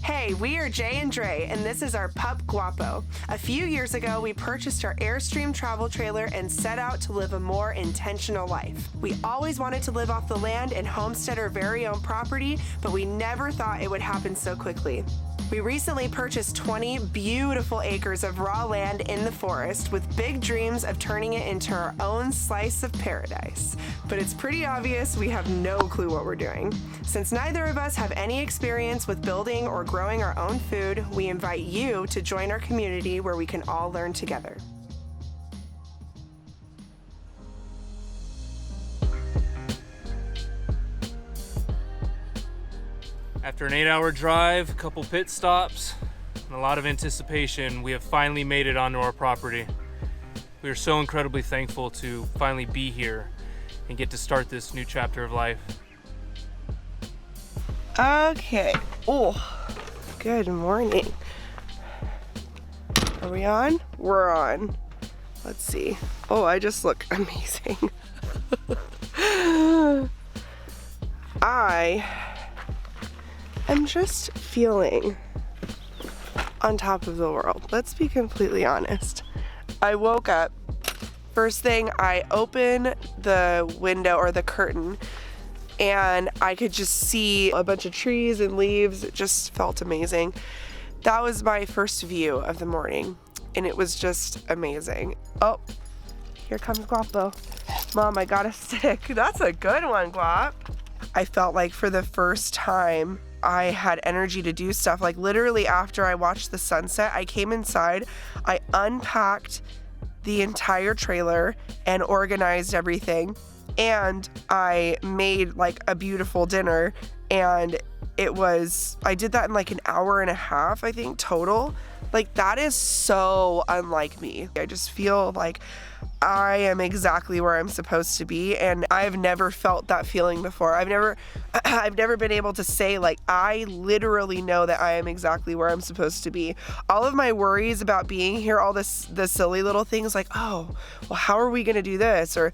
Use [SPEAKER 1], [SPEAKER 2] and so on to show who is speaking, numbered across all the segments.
[SPEAKER 1] Hey, we are Jay and Dre, and this is our pup Guapo. A few years ago, we purchased our Airstream travel trailer and set out to live a more intentional life. We always wanted to live off the land and homestead our very own property, but we never thought it would happen so quickly. We recently purchased 20 beautiful acres of raw land in the forest with big dreams of turning it into our own slice of paradise. But it's pretty obvious we have no clue what we're doing. Since neither of us have any experience with building or growing our own food, we invite you to join our community where we can all learn together.
[SPEAKER 2] After an 8-hour drive, a couple pit stops, and a lot of anticipation, we have finally made it onto our property. We are so incredibly thankful to finally be here and get to start this new chapter of life.
[SPEAKER 1] Okay. Oh, good morning. Are we on? We're on. Let's see. Oh, I just look amazing. I'm just feeling on top of the world. Let's be completely honest. I woke up, first thing I open the window or the curtain and I could just see a bunch of trees and leaves. It just felt amazing. That was my first view of the morning and it was just amazing. Oh, here comes Guapo. Mom, I got a stick. That's a good one, Guap. I felt like for the first time I had energy to do stuff. Like literally after I watched the sunset, I came inside, I unpacked the entire trailer and organized everything. And I made like a beautiful dinner and I did that in like an hour and a half, I think total. Like that is so unlike me. I just feel like I am exactly where I'm supposed to be and I've never felt that feeling before. I've never been able to say like I literally know that I am exactly where I'm supposed to be. All of my worries about being here, the silly little things like, oh, well, how are we gonna do this? Or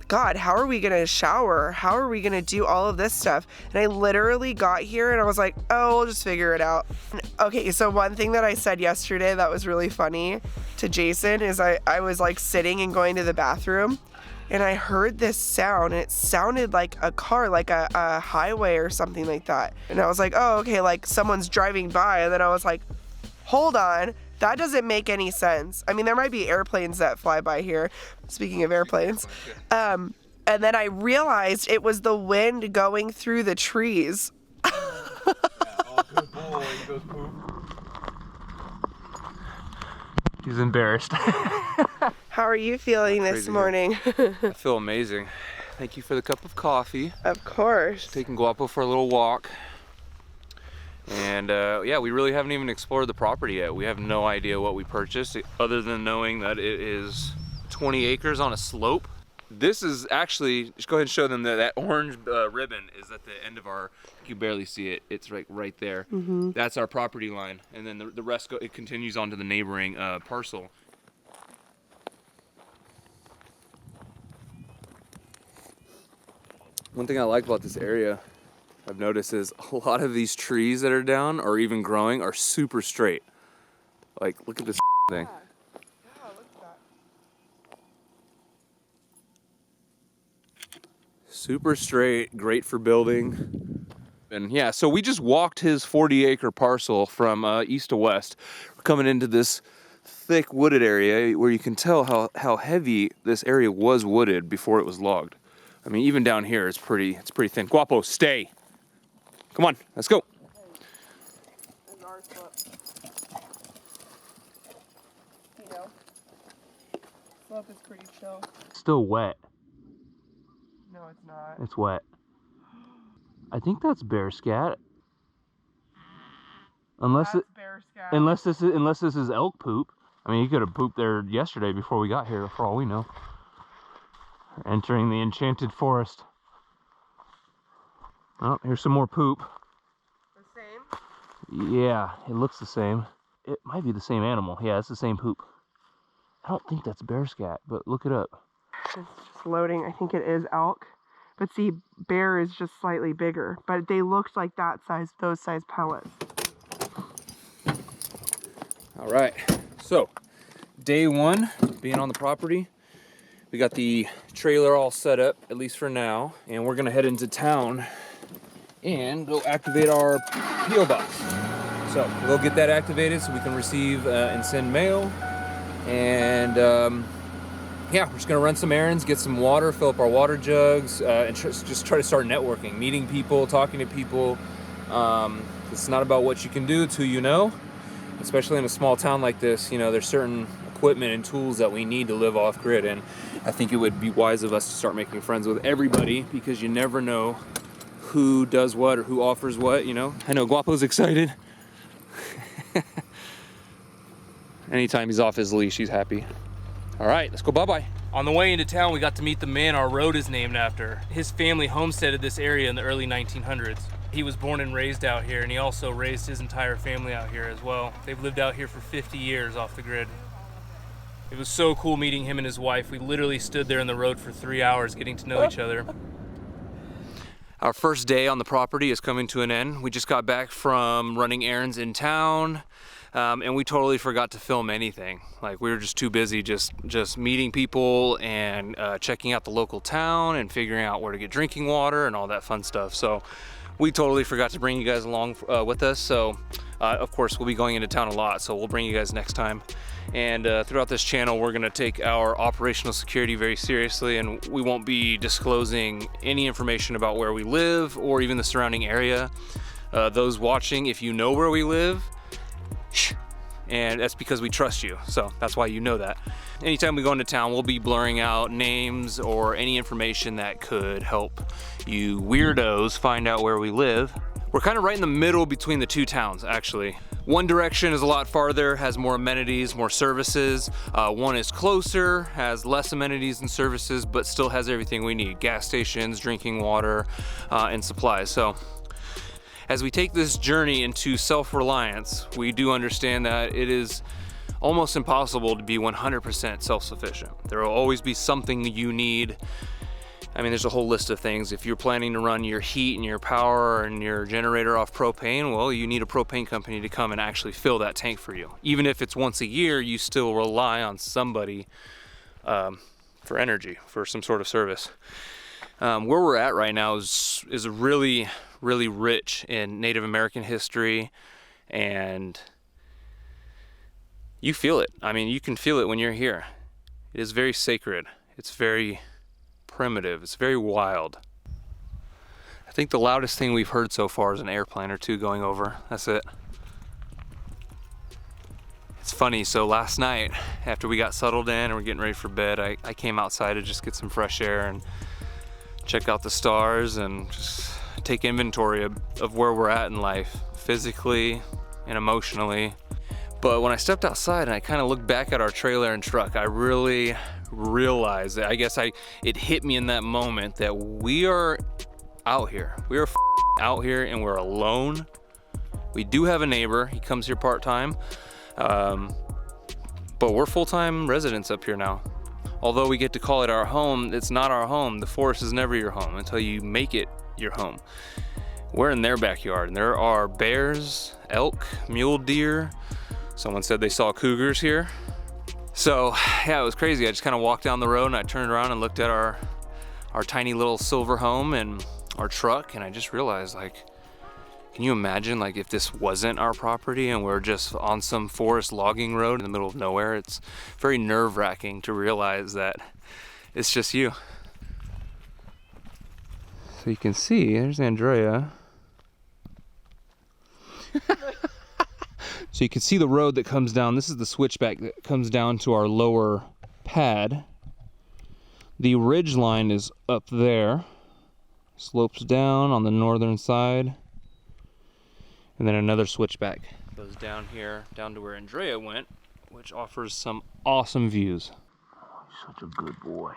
[SPEAKER 1] God, how are we gonna shower? How are we gonna do all of this stuff? And I literally got here and I was like, oh, we'll just figure it out. Okay, so one thing that I said yesterday that was really funny to Jason is I was like sitting and going to the bathroom and I heard this sound and it sounded like a car, like a highway or something like that. And I was like, oh, okay, like someone's driving by. And then I was like, hold on. That doesn't make any sense. I mean, there might be airplanes that fly by here. Speaking of airplanes. And then I realized it was the wind going through the trees.
[SPEAKER 3] Yeah, oh, good boy. He goes poop.
[SPEAKER 2] He's embarrassed.
[SPEAKER 1] How are you feeling this morning?
[SPEAKER 3] I feel amazing. Thank you for the cup of coffee.
[SPEAKER 1] Of course.
[SPEAKER 3] Taking Guapo for a little walk. And yeah, we really haven't even explored the property yet. We have no idea what we purchased other than knowing that it is 20 acres on a slope. This is actually, just go ahead and show them that orange ribbon is at the end of our, you can barely see it, it's right there. Mm-hmm. That's our property line. And then the rest, it continues on to the neighboring parcel. One thing I like about this area, I've noticed, is a lot of these trees that are down or even growing are super straight. Like, look at this thing.
[SPEAKER 1] Yeah, look at that.
[SPEAKER 3] Super straight, great for building. And yeah, so we just walked his 40-acre parcel from east to west. We're coming into this thick wooded area where you can tell how heavy this area was wooded before it was logged. I mean, even down here, it's pretty thin. Guapo, stay. Come on, let's go.
[SPEAKER 1] There's our slope. You know, slope is pretty chill.
[SPEAKER 2] Still wet.
[SPEAKER 1] No, it's not.
[SPEAKER 2] It's wet. I think that's bear scat. Unless
[SPEAKER 1] bear scat.
[SPEAKER 2] unless this is elk poop. I mean, he could have pooped there yesterday before we got here, for all we know. We're entering the enchanted forest. Oh, here's some more poop.
[SPEAKER 1] The same?
[SPEAKER 2] Yeah, it looks the same. It might be the same animal. Yeah, it's the same poop. I don't think that's bear scat, but look it up.
[SPEAKER 1] It's just loading. I think it is elk. But see, bear is just slightly bigger. But they looked like that size, those size pellets.
[SPEAKER 3] All right, so day one, being on the property. We got the trailer all set up, at least for now, and we're gonna head into town and go activate our P.O. box. So we'll get that activated so we can receive and send mail. And yeah, we're just gonna run some errands, get some water, fill up our water jugs, and just try to start networking, meeting people, talking to people. It's not about what you can do, it's who you know. Especially in a small town like this, you know, there's certain equipment and tools that we need to live off grid, and I think it would be wise of us to start making friends with everybody, because you never know who does what or who offers what, you know. I know Guapo's excited. Anytime he's off his leash, he's happy. All right, let's go bye-bye.
[SPEAKER 2] On the way into town, we got to meet the man our road is named after. His family homesteaded this area in the early 1900s. He was born and raised out here, and he also raised his entire family out here as well. They've lived out here for 50 years off the grid. It was so cool meeting him and his wife. We literally stood there in the road for 3 hours getting to know each other.
[SPEAKER 3] Our first day on the property is coming to an end. We just got back from running errands in town, and we totally forgot to film anything. Like, we were just too busy just meeting people and checking out the local town and figuring out where to get drinking water and all that fun stuff. So we totally forgot to bring you guys along with us. So of course we'll be going into town a lot, so we'll bring you guys next time. And throughout this channel, we're gonna take our operational security very seriously, and we won't be disclosing any information about where we live or even the surrounding area. Those watching, if you know where we live, shh. And that's because we trust you, so that's why you know that. Anytime we go into town, we'll be blurring out names or any information that could help you weirdos find out where we live. We're kind of right in the middle between the two towns, actually. One direction is a lot farther, has more amenities, more services. One is closer, has less amenities and services, but still has everything we need: gas stations, drinking water, and supplies. So as we take this journey into self-reliance, we do understand that it is almost impossible to be 100% self-sufficient. There will always be something you need. I mean, there's a whole list of things. If you're planning to run your heat and your power and your generator off propane, well, you need a propane company to come and actually fill that tank for you. Even if it's once a year, you still rely on somebody for energy, for some sort of service. Where we're at right now is really rich in Native American history, and you feel it. I mean, you can feel it when you're here. It is very sacred. It's very primitive. It's very wild. I think the loudest thing we've heard so far is an airplane or two going over. That's it. It's funny, so last night after we got settled in and we're getting ready for bed, I came outside to just get some fresh air and check out the stars and just take inventory of where we're at in life, physically and emotionally. But when I stepped outside and I kind of looked back at our trailer and truck, I really realized that, I guess it hit me in that moment that we are out here. We are out here and we're alone. We do have a neighbor. He comes here part-time, but we're full-time residents up here now. Although we get to call it our home, it's not our home. The forest is never your home until you make it your home. We're in their backyard, and there are bears, elk, mule deer. Someone said they saw cougars here. So yeah, it was crazy. I just kind of walked down the road and I turned around and looked at our tiny little silver home and our truck, and I just realized, like, can you imagine, like, if this wasn't our property and we're just on some forest logging road in the middle of nowhere? It's very nerve-wracking to realize that it's just you. So you can see, there's Andrea. So you can see the road that comes down. This is the switchback that comes down to our lower pad. The ridge line is up there. Slopes down on the northern side. And then another switchback goes down here, down to where Andrea went, which offers some awesome views. Oh, he's such a good boy.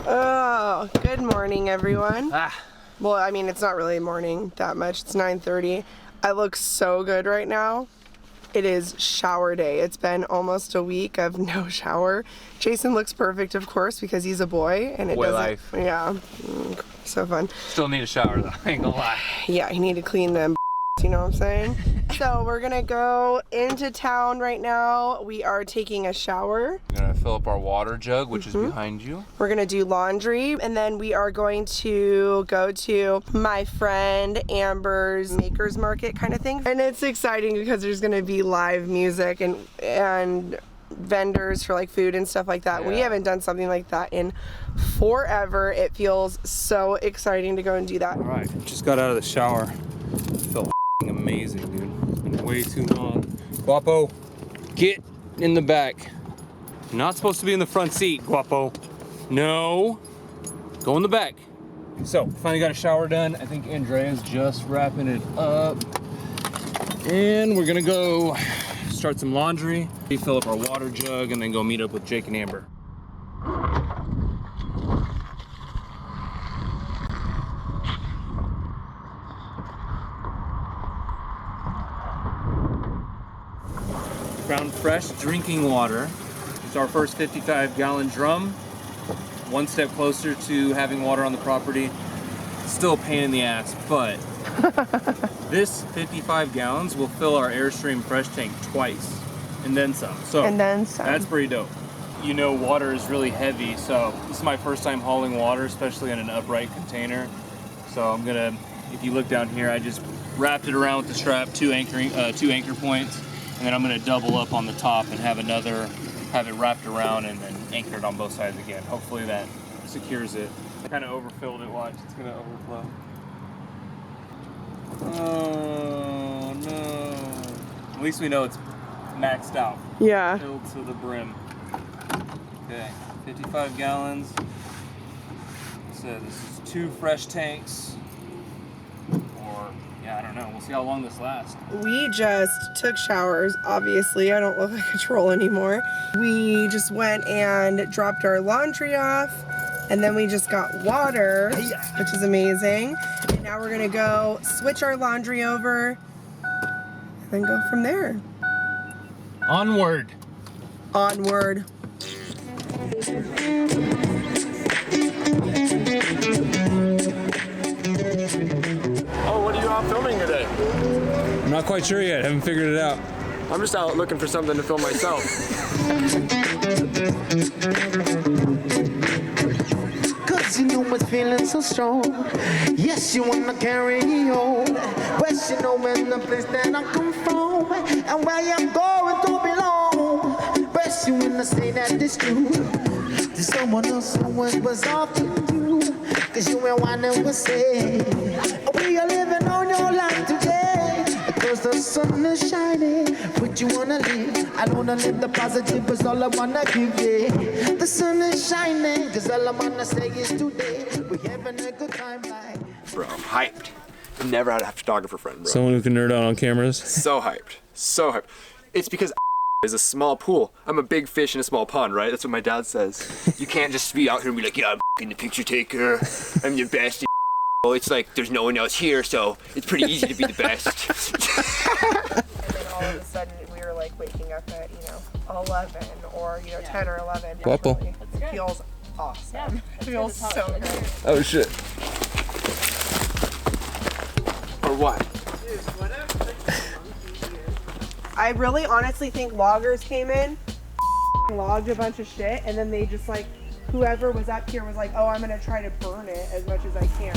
[SPEAKER 1] Oh, good morning, everyone.
[SPEAKER 3] Ah.
[SPEAKER 1] Well, I mean, it's not really morning that much. It's 9:30. I look so good right now. It is shower day. It's been almost a week of no shower. Jason looks perfect, of course, because he's a boy, and it
[SPEAKER 3] Boy
[SPEAKER 1] doesn't.
[SPEAKER 3] life.
[SPEAKER 1] Yeah, so fun.
[SPEAKER 3] Still need a shower though, I ain't gonna lie.
[SPEAKER 1] Yeah, you need to clean them. You know what I'm saying? So we're gonna go into town right now. We are taking a shower.
[SPEAKER 3] We're gonna fill up our water jug, which is behind you.
[SPEAKER 1] We're gonna do laundry, and then we are going to go to my friend Amber's Maker's Market kind of thing. And it's exciting because there's gonna be live music and vendors for like food and stuff like that.
[SPEAKER 3] Yeah.
[SPEAKER 1] We haven't done something like that in forever. It feels so exciting to go and do that.
[SPEAKER 2] All right, just got out of the shower. Felt amazing, dude. It's been way too long. Guapo, get in the back. You're not supposed to be in the front seat, Guapo. No, go in the back. So, finally got a shower done. I think Andrea's just wrapping it up. And we're gonna go start some laundry, fill up our water jug, and then go meet up with Jake and Amber. Found fresh drinking water. It's our first 55-gallon drum. One step closer to having water on the property. Still a pain in the ass, but this 55 gallons will fill our Airstream fresh tank twice, and then some. So
[SPEAKER 1] And then some.
[SPEAKER 2] That's pretty dope. You know, water is really heavy, so this is my first time hauling water, especially in an upright container. So I'm gonna, if you look down here, I just wrapped it around with the strap, two anchor points. And then I'm gonna double up on the top and have it wrapped around and then anchored on both sides again. Hopefully that secures it. I kind of overfilled it, watch, it's gonna overflow. Oh no. At least we know it's maxed out,
[SPEAKER 1] Yeah.
[SPEAKER 2] filled to the brim. Okay, 55 gallons. So this is 2 fresh tanks. Yeah, I don't know. We'll see how long this lasts.
[SPEAKER 1] We just took showers, obviously. I don't look like a troll anymore. We just went and dropped our laundry off, and then we just got water, which is amazing. And now we're gonna go switch our laundry over and then go from there.
[SPEAKER 2] Onward.
[SPEAKER 1] Onward.
[SPEAKER 4] Oh, what are you out filming today?
[SPEAKER 2] I'm not quite sure yet. Haven't figured it out.
[SPEAKER 4] I'm just out looking for something to film myself.
[SPEAKER 5] Cause you know what's feeling so strong. Yes, you wanna carry on. But you know when the place that I come from and where I'm going to belong. But you wanna say that it's true to someone else who was often you. Cause you ain't one that will say we are living on your life today. Cause the sun is shining, but you wanna live. I wanna live the positive, cause all I wanna give you. The sun is shining, cause all I wanna say is today. We're having a good time, like.
[SPEAKER 4] Bro, I'm hyped. I've never had a photographer friend, bro.
[SPEAKER 2] Someone who can nerd out on cameras.
[SPEAKER 4] So hyped. So hyped. It's because is a small pool. I'm a big fish in a small pond, right? That's what my dad says. You can't just be out here and be like, yeah, I'm the picture taker. I'm the best. It's like there's no one else here, so it's pretty easy to be the best.
[SPEAKER 1] And then all of a sudden we were like waking up at, 11 or, 10 or 11.
[SPEAKER 2] Guapo.
[SPEAKER 1] It feels awesome. It feels so good.
[SPEAKER 2] Oh shit.
[SPEAKER 4] Or what?
[SPEAKER 1] I really honestly think loggers came in, logged a bunch of shit, and then they just like, whoever was up here was like, oh, I'm gonna try to burn it as much as I can.